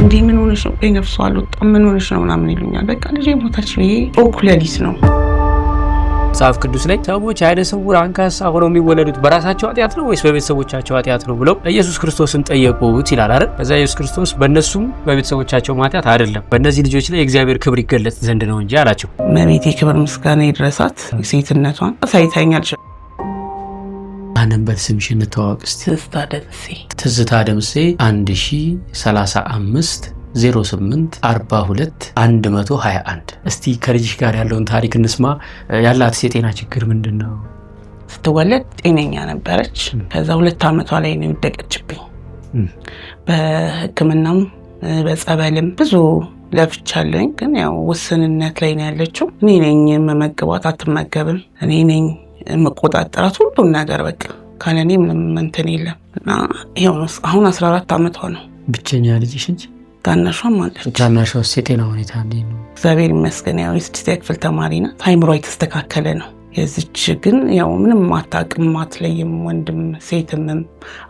እንዴ ምን ሆነሽ ነው? ነፍሷ አልወጣም ምን ሆነሽ ነው ምናምን ይሉኛል። በቃ ልጄ ሞታች ነው። ይሄ ኦኩለሊስ ነው። መጽሐፍ ቅዱስ ላይ ሰዎች አይነ ስውር አንካሳ ሆነው የሚወለዱት በራሳቸው ኃጢአት ነው ወይስ በቤተሰቦቻቸው ኃጢአት ነው ብለው ኢየሱስ ክርስቶስን ጠየቁት ይላል አይደል? ከዛ ኢየሱስ ክርስቶስ በእነሱም በቤተሰቦቻቸው ኃጢአት አይደለም በእነዚህ ልጆች ላይ የእግዚአብሔር ክብር ይገለጽ ዘንድ ነው እንጂ አላቸው። እመቤቴ ክብር ምስጋና ይድረሳት ሴትነቷን አሳይታኛለች። አንበል ስምሽን እንተዋወቅ እስቲ። ትዝታ ደምሴ 1035 08 42 121 እስቲ ከልጅሽ ጋር ያለውን ታሪክ እንስማ። ያላት የጤና ችግር ምንድነው? ስትወለድ ጤነኛ ነበረች። ከዛ 2 ዓመቷ ላይ ነው የወደቀችብኝ። በሕክምናም በጸበልም ብዙ ለፍቻለኝ፣ ግን ያው ውስንነት ላይ ነው ያለችው። እኔ ነኝ መመግባት፣ አትመገብም። እኔ ነኝ መቆጣጠራት ሁሉን ነገር በቃ ካለኔ ምንም እንትን የለም። እና ይሄው አሁን 14 ዓመቷ ነው። ብቸኛ ልጅሽ እንጂ ታናሿም አለች። ታናሿስ የጤና ሁኔታ እንዴት ነው? እግዚአብሔር ይመስገን። ያው የስድስተኛ ክፍል ተማሪ ናት። አይምሯ የተስተካከለ ነው። የዚች ግን ያው ምንም አታውቅም፣ አትለይም። ወንድም ሴትም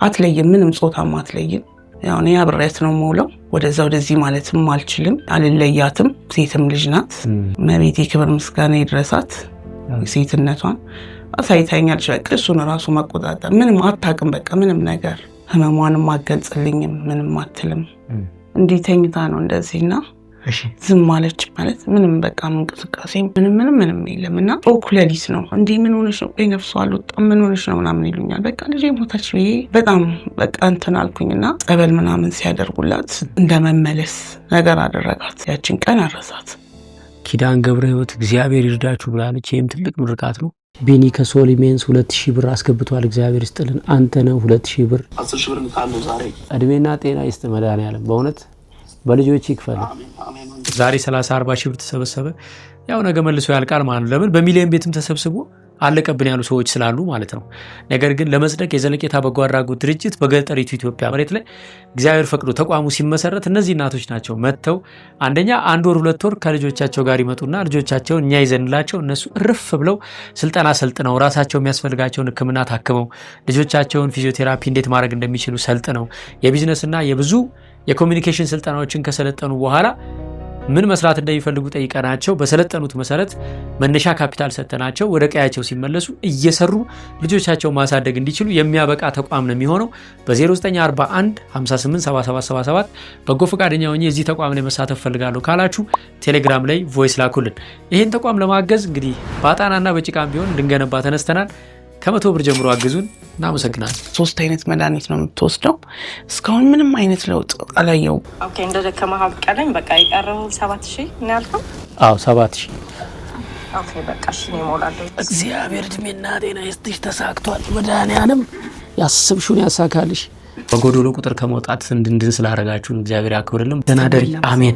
አትለይም፣ ምንም ጾታም አትለይም። ያው እኔ አብሬያት ነው የምውለው። ወደዛ ወደዚህ ማለትም አልችልም፣ አልለያትም። ሴትም ልጅ ናት። እመቤቴ ክብር ምስጋና ይድረሳት። ሴትነቷን አሳይታኛለች። በቃ እሱን ራሱ መቆጣጠር ምንም አታውቅም። በቃ ምንም ነገር ህመሟንም አትገልጽልኝም፣ ምንም አትልም። እንዲህ ተኝታ ነው እንደዚህና ዝም ማለች ማለት ምንም በቃ እንቅስቃሴ ምንም የለም። እና ኦኩለሊስ ነው። እንዲህ ምን ሆነሽ ነው? ነፍሷ አልወጣም ምን ሆነሽ ነው ምናምን ይሉኛል። በቃ ልጄ ሞታች ነው። ይሄ በጣም በቃ እንትን አልኩኝና ጸበል ምናምን ሲያደርጉላት እንደመመለስ ነገር አደረጋት። ያችን ቀን አረሳት። ኪዳን ገብረ ህይወት እግዚአብሔር ይርዳችሁ ብላለች። ይህም ትልቅ ምርቃት ነው። ቢኒ ከሶሊሜንስ 2000 ብር አስገብቷል። እግዚአብሔር ይስጥልን። አንተ ነው 2000 ብር 10 ብር ካለው ዛሬ እድሜና ጤና ይስጥ መድኃኒዓለም በእውነት በልጆች ይክፈል። ዛሬ 30-40 ሺህ ብር ተሰበሰበ። ያው ነገ መልሶ ያልቃል ማለት ነው። ለምን በሚሊዮን ቤትም ተሰብስቦ አለቀብን ያሉ ሰዎች ስላሉ ማለት ነው። ነገር ግን ለመጽደቅ የዘለቄታ በጎ አድራጎት ድርጅት በገጠሪቱ ኢትዮጵያ መሬት ላይ እግዚአብሔር ፈቅዶ ተቋሙ ሲመሰረት እነዚህ እናቶች ናቸው መጥተው አንደኛ 1 ወር 2 ወር ከልጆቻቸው ጋር ይመጡና ልጆቻቸውን እኛ ይዘንላቸው እነሱ እርፍ ብለው ስልጠና ሰልጥነው ራሳቸው የሚያስፈልጋቸውን ሕክምና ታክመው ልጆቻቸውን ፊዚዮቴራፒ እንዴት ማድረግ እንደሚችሉ ሰልጥነው የቢዝነስና የብዙ የኮሚኒኬሽን ስልጠናዎችን ከሰለጠኑ በኋላ ምን መስራት እንደሚፈልጉ ጠይቀናቸው በሰለጠኑት መሰረት መነሻ ካፒታል ሰጥተናቸው ወደ ቀያቸው ሲመለሱ እየሰሩ ልጆቻቸው ማሳደግ እንዲችሉ የሚያበቃ ተቋም ነው የሚሆነው። በ0941 587777 በጎ ፈቃደኛ ሆኜ እዚህ ተቋም ላይ መሳተፍ ፈልጋለሁ ካላችሁ ቴሌግራም ላይ ቮይስ ላኩልን። ይህን ተቋም ለማገዝ እንግዲህ በአጣናና በጭቃም ቢሆን እንድንገነባ ተነስተናል። ከ100 ብር ጀምሮ አግዙን። እናመሰግናለን። 3 አይነት መድኃኒት ነው የምትወስደው። እስካሁን ምንም አይነት ለውጥ አላየሁም። ኦኬ እንደ ደከማ ሀብቀለኝ በቃ የቀረው 7000 ነው ያልከው? አዎ 7000። ኦኬ በቃ እሺ ነው ሞላለሁ። እግዚአብሔር እድሜና ጤና ይስጥሽ። ተሳክቷል። መድኃኒዓለም ያስብሽውን ያሳካልሽ። በጎዶሎ ቁጥር ከመውጣት እንድንድን ስላደረጋችሁን እግዚአብሔር ያክብርልን። ደህና ደሪ። አሜን።